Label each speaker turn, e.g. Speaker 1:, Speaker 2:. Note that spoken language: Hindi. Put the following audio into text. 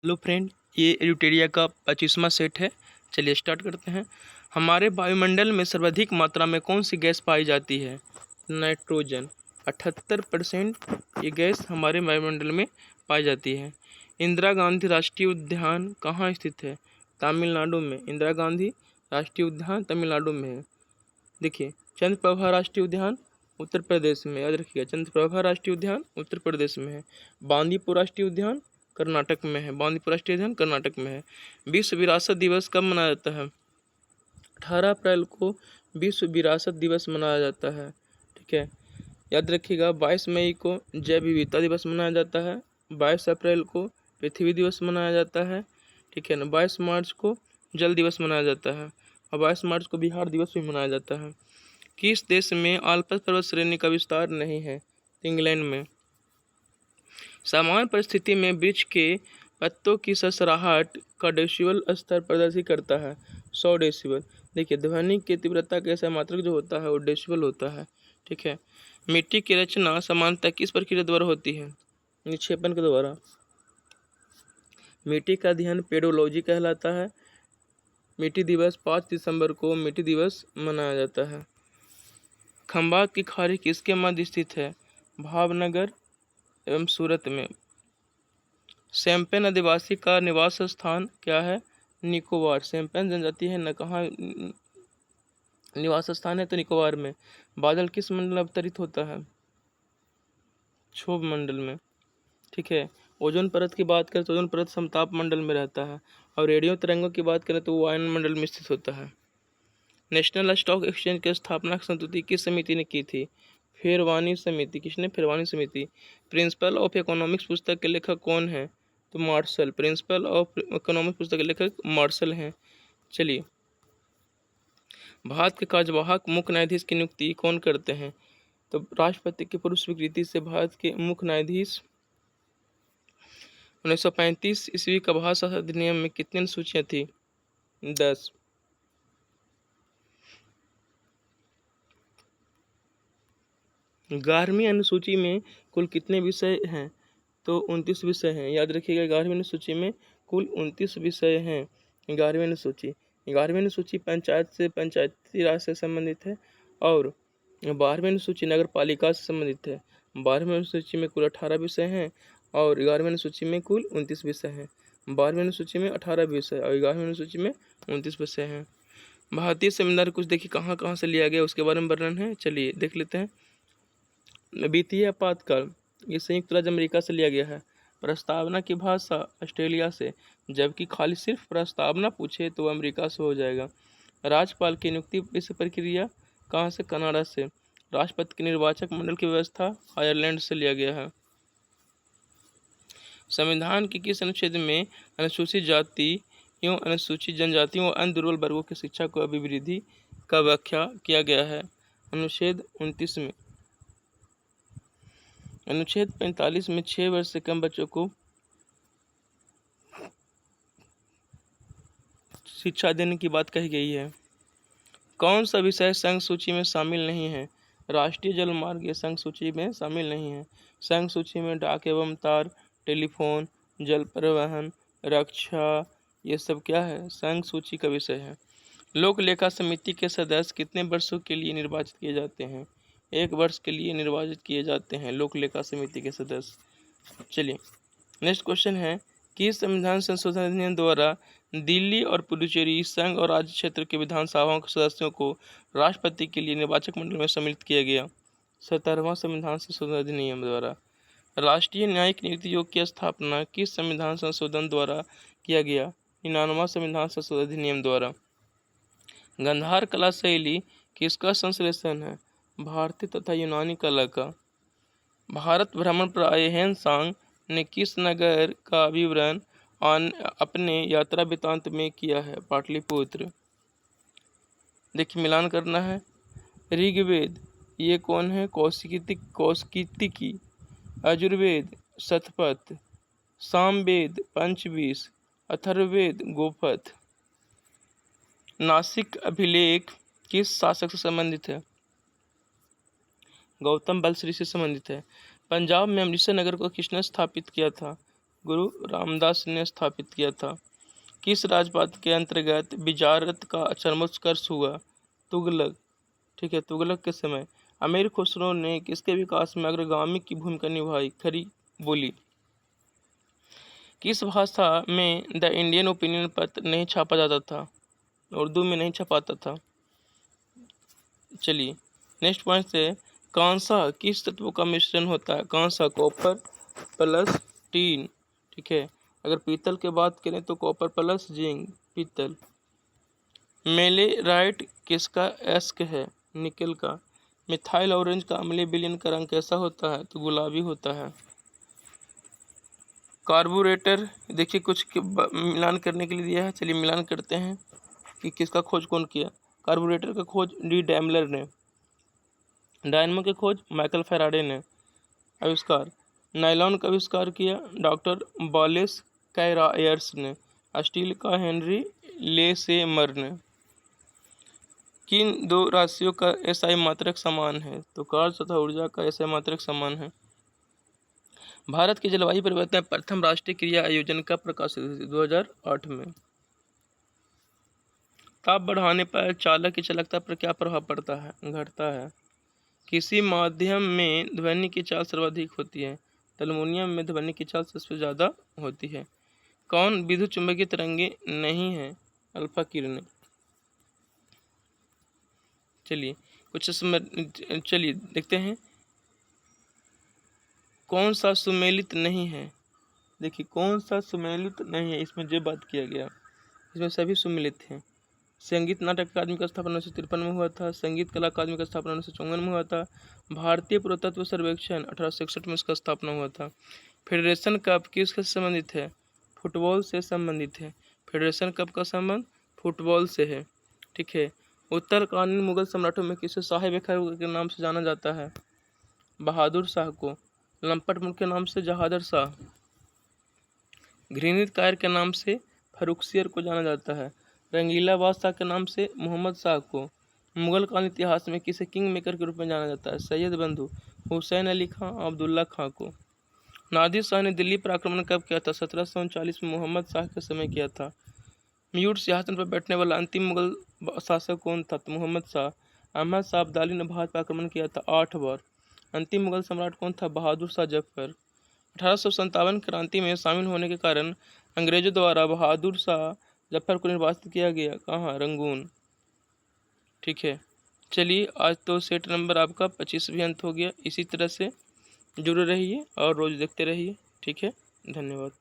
Speaker 1: हेलो फ्रेंड, ये एल्यूटेरिया का 25वां सेट है। चलिए स्टार्ट करते हैं। हमारे वायुमंडल में सर्वाधिक मात्रा में कौन सी गैस पाई जाती है? नाइट्रोजन। 78% ये गैस हमारे वायुमंडल में पाई जाती है। इंदिरा गांधी राष्ट्रीय उद्यान कहाँ स्थित है? तमिलनाडु में। इंदिरा गांधी राष्ट्रीय उद्यान तमिलनाडु में है। देखिए, चंद्रप्रभा राष्ट्रीय उद्यान उत्तर प्रदेश में, याद रखिएगा, चंद्रप्रभा राष्ट्रीय उद्यान उत्तर प्रदेश में है। बांदीपुर राष्ट्रीय उद्यान कर्नाटक में है। बांदीपुर राष्ट्रीय उद्यान कर्नाटक में है। विश्व विरासत दिवस कब मनाया जाता है? 18 अप्रैल को विश्व विरासत दिवस मनाया जाता है। ठीक है, याद रखिएगा। 22 मई को जैव विविधता दिवस मनाया जाता है। 22 अप्रैल को पृथ्वी दिवस मनाया जाता है। ठीक है ना। 22 मार्च को जल दिवस मनाया जाता है और 22 मार्च को बिहार दिवस भी मनाया जाता है। किस देश में आल्प्स पर्वत श्रेणी का विस्तार नहीं है? इंग्लैंड में। सामान्य परिस्थिति में वृक्ष के पत्तों की ससराहट का डेसिबल स्तर प्रदर्शित करता है 100 डेसिबल। देखिए, ध्वनि की तीव्रता का ऐसा मात्रक जो होता है वो डेसिबल होता है। ठीक है। मिट्टी की रचना सामान्यतः किस प्रक्रिया द्वारा होती है? निक्षेपण के द्वारा। मिट्टी का अध्ययन पेडोलॉजी कहलाता है। मिट्टी दिवस 5 दिसंबर को मिट्टी दिवस मनाया जाता है। खंबात की खाड़ी किसके मध्य स्थित है? भावनगर एवं सूरत में। शैम्पेन आदिवासी का निवास स्थान क्या है? निकोबार। शैम्पेन जनजाति है न, कहाँ निवास स्थान है? तो निकोबार में। बादल किस मंडल में अवतरित होता है? क्षोभ मंडल में। ठीक है। ओजोन परत की बात करें तो ओजोन परत समताप मंडल में रहता है और रेडियो तरंगों की बात करें तो वो वायुमंडल में स्थित होता है। नेशनल स्टॉक एक्सचेंज की स्थापना संस्तुति किस समिति ने की थी? फेरवानी समिति। किसने? फेरवानी समिति। प्रिंसिपल ऑफ इकोनॉमिक्स पुस्तक के लेखक कौन है? तो मार्शल। प्रिंसिपल ऑफ इकोनॉमिक्स पुस्तक के लेखक मार्शल हैं। चलिए, भारत के कार्यवाहक मुख्य न्यायाधीश की नियुक्ति कौन करते हैं? तो राष्ट्रपति की पूर्व स्वीकृति से भारत के मुख्य न्यायाधीश। 1935 ईस्वी का भाषा अधिनियम में कितनी अनुसूचियां थी? 10। ग्यारहवीं अनुसूची में कुल कितने विषय हैं? तो 29 विषय हैं। याद रखिएगा, 11वीं अनुसूची में कुल 29 विषय हैं। 11वीं अनुसूची 11वीं अनुसूची पंचायत से पंचायती राज से संबंधित है और 12वीं अनुसूची नगर पालिका से संबंधित है। 12वीं अनुसूची में कुल 18 विषय हैं और 11वीं अनुसूची में कुल 29 विषय हैं। 12वीं अनुसूची में 18 विषय और 11वीं अनुसूची में 29 विषय हैं। भारतीय संविधान कुछ देखिए कहाँ कहाँ से लिया गया उसके बारे में वर्णन है। चलिए देख लेते हैं। वित्तीय आपातकाल ये संयुक्त राज्य अमेरिका से लिया गया है। प्रस्तावना की भाषा ऑस्ट्रेलिया से, जबकि खाली सिर्फ प्रस्तावना पूछे तो अमेरिका से हो जाएगा। राज्यपाल की नियुक्ति इस प्रक्रिया कहाँ से? कनाडा से। राष्ट्रपति के निर्वाचक मंडल की व्यवस्था आयरलैंड से लिया गया है। संविधान के किस अनुच्छेद में अनुसूचित जातियों, अनुसूचित जनजातियों और अन्य दुर्बल वर्गों की शिक्षा को अभिवृद्धि का व्याख्या किया गया है? अनुच्छेद 29 में। अनुच्छेद 45 में 6 वर्ष से कम बच्चों को शिक्षा देने की बात कही गई है। कौन सा विषय संघ सूची में शामिल नहीं है? राष्ट्रीय जल मार्ग ये संघ सूची में शामिल नहीं है। संघ सूची में डाक एवं तार, टेलीफोन, जल परिवहन, रक्षा ये सब क्या है? संघ सूची का विषय है। लोक लेखा समिति के सदस्य कितने वर्षों के लिए निर्वाचित किए जाते हैं? 1 वर्ष के लिए निर्वाचित किए जाते हैं लोक लेखा समिति के सदस्य। चलिए नेक्स्ट क्वेश्चन है कि संविधान संशोधन अधिनियम द्वारा दिल्ली और पुडुचेरी संघ और राज्य क्षेत्र के विधानसभाओं के सदस्यों को राष्ट्रपति के लिए निर्वाचक मंडल में सम्मिलित किया गया। 17वां संविधान संशोधन अधिनियम द्वारा। राष्ट्रीय न्यायिक नियुक्ति आयोग की स्थापना किस संविधान संशोधन द्वारा किया गया? 99वां संविधान संशोधन अधिनियम द्वारा। गंधार कला शैली किसका संश्लेषण है? भारतीय तथा यूनानी कला का। भारत भ्रमण पर आए हेनसांग ने किस नगर का विवरण अपने यात्रा वृत्तांत में किया है? पाटलिपुत्र। देखिए मिलान करना है। ऋग्वेद ये कौन है? कौशिकी। यजुर्वेद शतपथ, सामवेद पंचविंश, अथर्ववेद गोपथ। नासिक अभिलेख किस शासक से संबंधित है? गौतम बलश्री से संबंधित है। पंजाब में अमृतसर नगर को किसने स्थापित किया था? गुरु रामदास ने स्थापित किया था। किस राजपाट के अंतर्गत बिजारत का चरमोत्कर्ष हुआ? तुगलक। ठीक है, तुगलक के समय। अमीर खुसरो ने किसके विकास में अग्रगामी की भूमिका निभाई? खरी बोली। किस भाषा में द इंडियन ओपिनियन पत्र नहीं छापा जाता था? उर्दू में नहीं छपाता था। चलिए नेक्स्ट पॉइंट से, कांसा किस तत्वों का मिश्रण होता है? कांसा कॉपर प्लस टीन। ठीक है, अगर पीतल की बात करें तो कॉपर प्लस जिंक पीतल। मेलेराइट किसका एस्क है? निकेल का। मिथाइल ऑरेंज का अम्लीय विलयन का रंग कैसा होता है? तो गुलाबी होता है। कार्बोरेटर देखिए कुछ मिलान करने के लिए दिया है, चलिए मिलान करते हैं कि किसका खोज कौन किया। कार्बोरेटर का खोज डी डैमलर ने। डायनमो की खोज माइकल फैराडे ने। आविष्कार नायलॉन का आविष्कार किया डॉक्टर बॉलेस कैरायर्स ने। स्टील का हेनरी लेसेमर ने। किन दो राशियों का एसआई मात्रक समान है? तो कार्य तथा ऊर्जा का एसआई मात्रक समान है। भारत के जलवायु परिवर्तन प्रथम राष्ट्रीय क्रिया आयोजन का प्रकाशित 2008 में। ताप बढ़ाने पर चालक की चालकता पर क्या प्रभाव पड़ता है? घटता है। किसी माध्यम में ध्वनि की चाल सर्वाधिक होती है? एल्युमिनियम में ध्वनि की चाल सबसे ज़्यादा होती है। कौन विद्युत चुंबकीय तरंगे नहीं है? अल्फा किरणें। चलिए देखते हैं कौन सा सुमेलित नहीं है। देखिए कौन सा सुमेलित नहीं है, इसमें जो बात किया गया, इसमें सभी सुमेलित हैं। संगीत नाटक अकादमी का स्थापना 1953 में हुआ था। संगीत कला अकादमी का स्थापना 1954 में हुआ था। भारतीय पुरातत्व सर्वेक्षण 1861 में इसका स्थापना हुआ था। फेडरेशन कप किससे संबंधित है? फुटबॉल से संबंधित है। फेडरेशन कप का संबंध फुटबॉल से है। ठीक है, उत्तरकालीन मुगल सम्राटों में किसे शाही बेखर के नाम से जाना जाता है? बहादुर शाह को। लंपट मुल्क के नाम से जहादर शाह। घृणित कायर के नाम से फर्रुखसियर को जाना जाता है। रंगीला बादशाह के नाम से मोहम्मद शाह को। मुगल काल इतिहास में किसे किंग मेकर के रूप में जाना जाता है? सैयद बंधु हुसैन अली खां अब्दुल्ला खां को। नादिर शाह ने दिल्ली पर आक्रमण कब किया था? 1739 में मोहम्मद शाह के समय किया था। म्यूट सिंहासन पर बैठने वाला अंतिम मुगल शासक कौन था? तो मोहम्मद शाह। अहमद शाह अब्दाली ने भारत पर आक्रमण किया था 8 बार। अंतिम मुगल सम्राट कौन था? बहादुर शाह जफर। 1857 क्रांति में शामिल होने के कारण अंग्रेजों द्वारा बहादुर शाह जफर को निर्वासित किया गया। कहाँ? रंगून। ठीक है, चलिए आज तो सेट नंबर आपका 25 भी अंत हो गया। इसी तरह से जुड़े रहिए और रोज देखते रहिए। ठीक है, धन्यवाद।